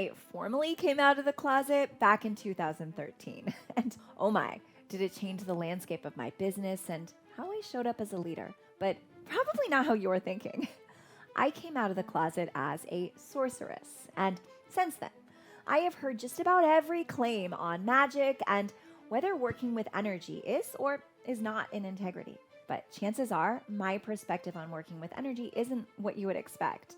I formally came out of the closet back in 2013. And oh my, did it change the landscape of my business and how I showed up as a leader. But probably not how you're thinking. I came out of the closet as a sorceress. And since then, I have heard just about every claim on magic and whether working with energy is or is not in integrity. But chances are my perspective on working with energy isn't what you would expect.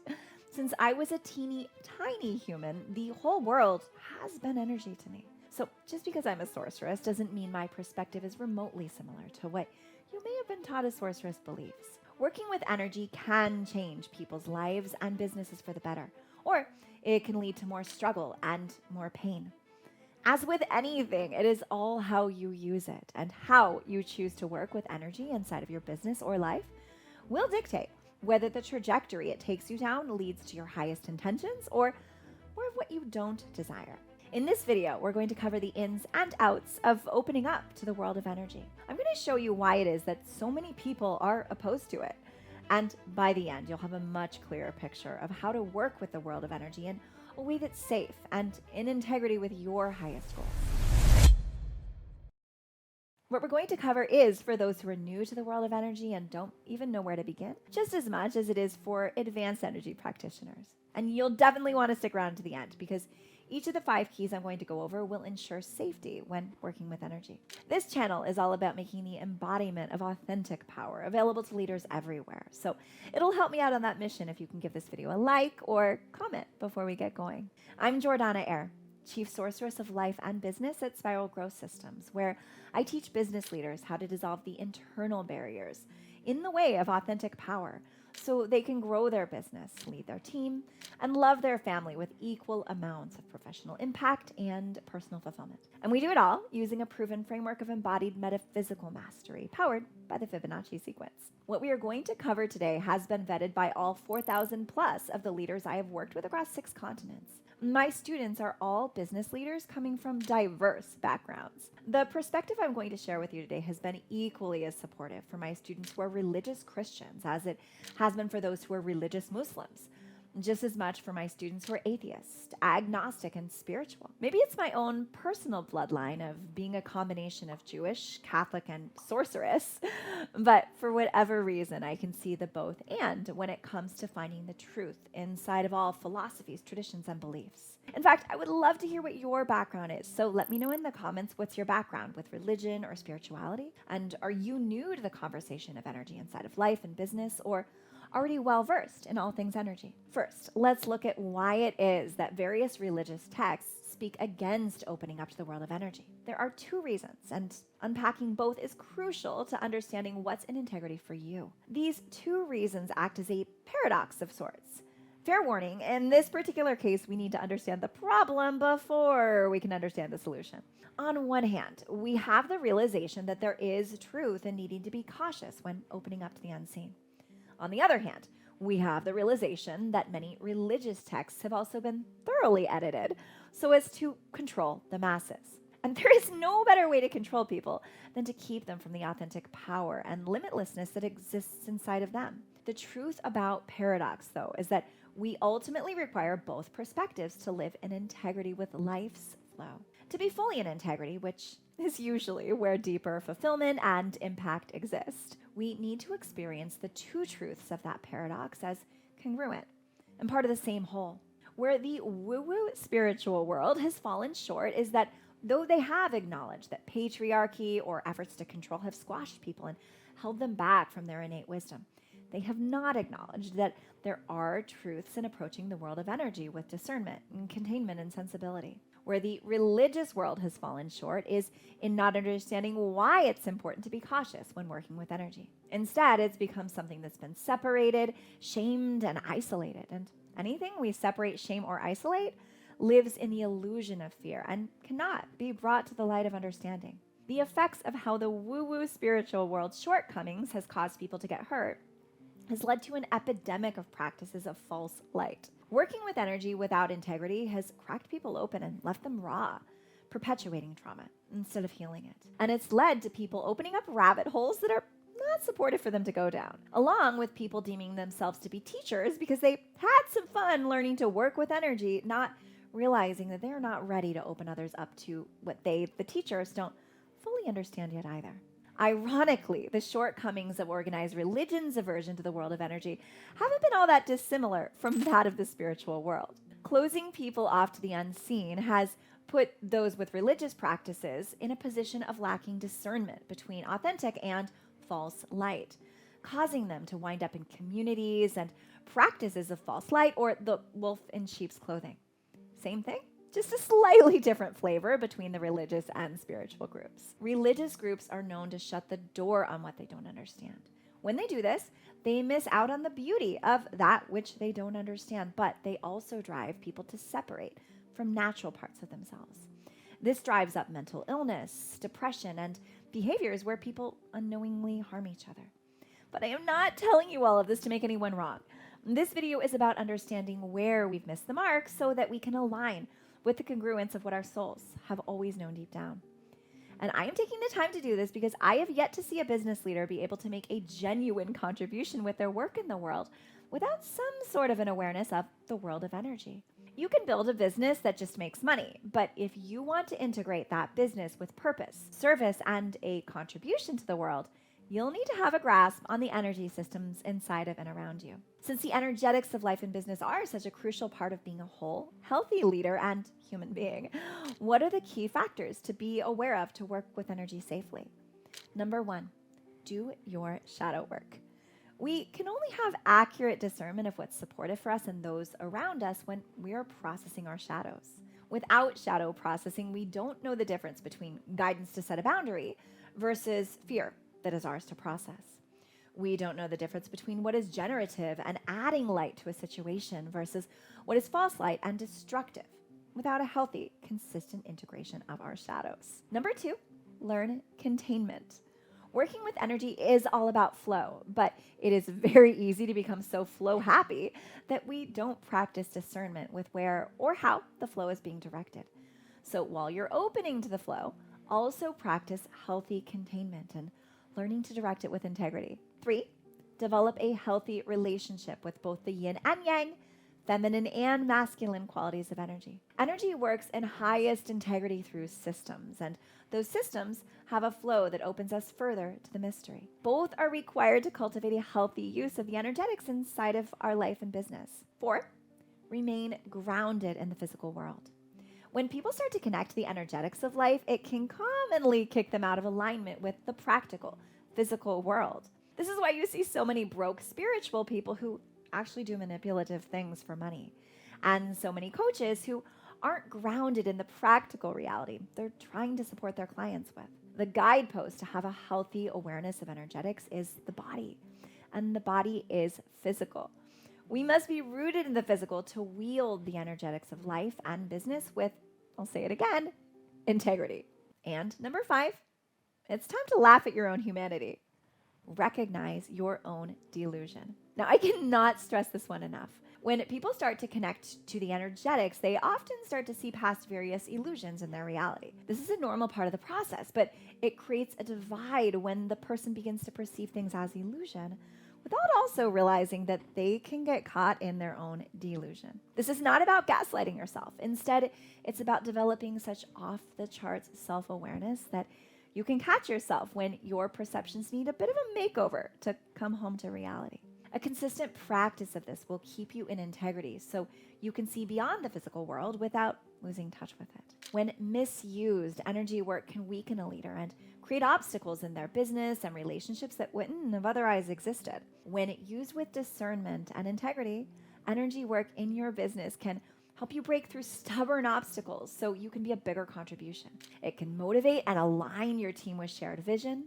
Since I was a teeny tiny human, the whole world has been energy to me. So just because I'm a sorceress doesn't mean my perspective is remotely similar to what you may have been taught a sorceress believes. Working with energy can change people's lives and businesses for the better, or it can lead to more struggle and more pain. As with anything, it is all how you use it, and how you choose to work with energy inside of your business or life will dictate whether the trajectory it takes you down leads to your highest intentions or what you don't desire. In this video, we're going to cover the ins and outs of opening up to the world of energy. I'm going to show you why it is that so many people are opposed to it. And by the end, you'll have a much clearer picture of how to work with the world of energy in a way that's safe and in integrity with your highest goals. What we're going to cover is for those who are new to the world of energy and don't even know where to begin, just as much as it is for advanced energy practitioners. And you'll definitely want to stick around to the end because each of the 5 keys I'm going to go over will ensure safety when working with energy. This channel is all about making the embodiment of authentic power available to leaders everywhere. So it'll help me out on that mission if you can give this video a like or comment before we get going. I'm Jordanna Eyre, Chief Sorceress of Life and Business at Spiral Growth Systems, where I teach business leaders how to dissolve the internal barriers in the way of authentic power so they can grow their business, lead their team, and love their family with equal amounts of professional impact and personal fulfillment. And we do it all using a proven framework of embodied metaphysical mastery powered by the Fibonacci sequence. What we are going to cover today has been vetted by all 4,000 plus of the leaders I have worked with across 6 continents. My students are all business leaders coming from diverse backgrounds. The perspective I'm going to share with you today has been equally as supportive for my students who are religious Christians as it has been for those who are religious Muslims. Just as much for my students who are atheist, agnostic, and spiritual. Maybe it's my own personal bloodline of being a combination of Jewish, Catholic, and sorceress, but for whatever reason, I can see the both and when it comes to finding the truth inside of all philosophies, traditions, and beliefs. In fact, I would love to hear what your background is, so let me know in the comments what's your background with religion or spirituality, and are you new to the conversation of energy inside of life and business, or already well-versed in all things energy. First, let's look at why it is that various religious texts speak against opening up to the world of energy. There are 2 reasons, and unpacking both is crucial to understanding what's in integrity for you. These 2 reasons act as a paradox of sorts. Fair warning, in this particular case, we need to understand the problem before we can understand the solution. On one hand, we have the realization that there is truth in needing to be cautious when opening up to the unseen. On the other hand, we have the realization that many religious texts have also been thoroughly edited so as to control the masses. And there is no better way to control people than to keep them from the authentic power and limitlessness that exists inside of them. The truth about paradox, though, is that we ultimately require both perspectives to live in integrity with life's flow. To be fully in integrity, which is usually where deeper fulfillment and impact exist, we need to experience the 2 truths of that paradox as congruent and part of the same whole. Where the woo-woo spiritual world has fallen short is that though they have acknowledged that patriarchy or efforts to control have squashed people and held them back from their innate wisdom, they have not acknowledged that there are truths in approaching the world of energy with discernment and containment and sensibility. Where the religious world has fallen short is in not understanding why it's important to be cautious when working with energy. Instead, it's become something that's been separated, shamed, and isolated. And anything we separate, shame, or isolate lives in the illusion of fear and cannot be brought to the light of understanding. The effects of how the woo-woo spiritual world's shortcomings has caused people to get hurt has led to an epidemic of practices of false light. Working with energy without integrity has cracked people open and left them raw, perpetuating trauma instead of healing it. And it's led to people opening up rabbit holes that are not supportive for them to go down, along with people deeming themselves to be teachers because they had some fun learning to work with energy, not realizing that they're not ready to open others up to what they, the teachers, don't fully understand yet either. Ironically, the shortcomings of organized religion's aversion to the world of energy haven't been all that dissimilar from that of the spiritual world. Closing people off to the unseen has put those with religious practices in a position of lacking discernment between authentic and false light, causing them to wind up in communities and practices of false light, or the wolf in sheep's clothing. Same thing, just a slightly different flavor between the religious and spiritual groups. Religious groups are known to shut the door on what they don't understand. When they do this, they miss out on the beauty of that which they don't understand, but they also drive people to separate from natural parts of themselves. This drives up mental illness, depression, and behaviors where people unknowingly harm each other. But I am not telling you all of this to make anyone wrong. This video is about understanding where we've missed the mark so that we can align with the congruence of what our souls have always known deep down. And I am taking the time to do this because I have yet to see a business leader be able to make a genuine contribution with their work in the world without some sort of an awareness of the world of energy. You can build a business that just makes money, but if you want to integrate that business with purpose, service, and a contribution to the world, you'll need to have a grasp on the energy systems inside of and around you. Since the energetics of life and business are such a crucial part of being a whole, healthy leader and human being, what are the key factors to be aware of to work with energy safely? Number 1, do your shadow work. We can only have accurate discernment of what's supportive for us and those around us when we are processing our shadows. Without shadow processing, we don't know the difference between guidance to set a boundary versus fear that is ours to process. We don't know the difference between what is generative and adding light to a situation versus what is false light and destructive without a healthy, consistent integration of our shadows. Number 2, learn containment. Working with energy is all about flow, but it is very easy to become so flow happy that we don't practice discernment with where or how the flow is being directed. So while you're opening to the flow, also practice healthy containment and learning to direct it with integrity. 3, develop a healthy relationship with both the yin and yang, feminine and masculine qualities of energy. Energy works in highest integrity through systems, and those systems have a flow that opens us further to the mystery. Both are required to cultivate a healthy use of the energetics inside of our life and business. 4, remain grounded in the physical world. When people start to connect to the energetics of life, it can commonly kick them out of alignment with the practical, physical world. This is why you see so many broke spiritual people who actually do manipulative things for money, and so many coaches who aren't grounded in the practical reality they're trying to support their clients with. The guidepost to have a healthy awareness of energetics is the body, and the body is physical. We must be rooted in the physical to wield the energetics of life and business with, I'll say it again, integrity. And number 5, it's time to laugh at your own humanity. Recognize your own delusion. Now, I cannot stress this one enough. When people start to connect to the energetics, they often start to see past various illusions in their reality. This is a normal part of the process, but it creates a divide when the person begins to perceive things as illusion without also realizing that they can get caught in their own delusion. This is not about gaslighting yourself. Instead, it's about developing such off-the-charts self-awareness that you can catch yourself when your perceptions need a bit of a makeover to come home to reality. A consistent practice of this will keep you in integrity so you can see beyond the physical world without losing touch with it. When misused, energy work can weaken a leader and create obstacles in their business and relationships that wouldn't have otherwise existed. When used with discernment and integrity, energy work in your business can help you break through stubborn obstacles so you can be a bigger contribution. It can motivate and align your team with shared vision.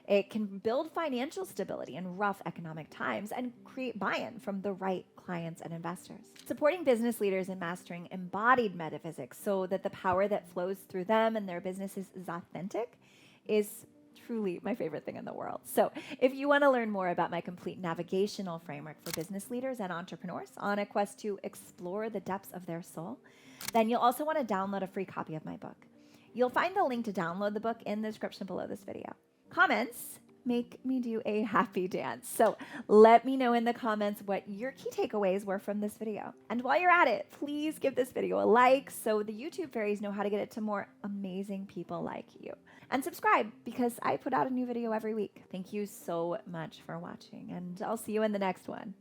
It can build financial stability in rough economic times and create buy-in from the right clients and investors. Supporting business leaders in mastering embodied metaphysics so that the power that flows through them and their businesses is authentic is truly my favorite thing in the world. So if you want to learn more about my complete navigational framework for business leaders and entrepreneurs on a quest to explore the depths of their soul, then you'll also want to download a free copy of my book. You'll find the link to download the book in the description below this video. Comments make me do a happy dance. So let me know in the comments what your key takeaways were from this video. And while you're at it, please give this video a like so the YouTube fairies know how to get it to more amazing people like you. And subscribe because I put out a new video every week. Thank you so much for watching, and I'll see you in the next one.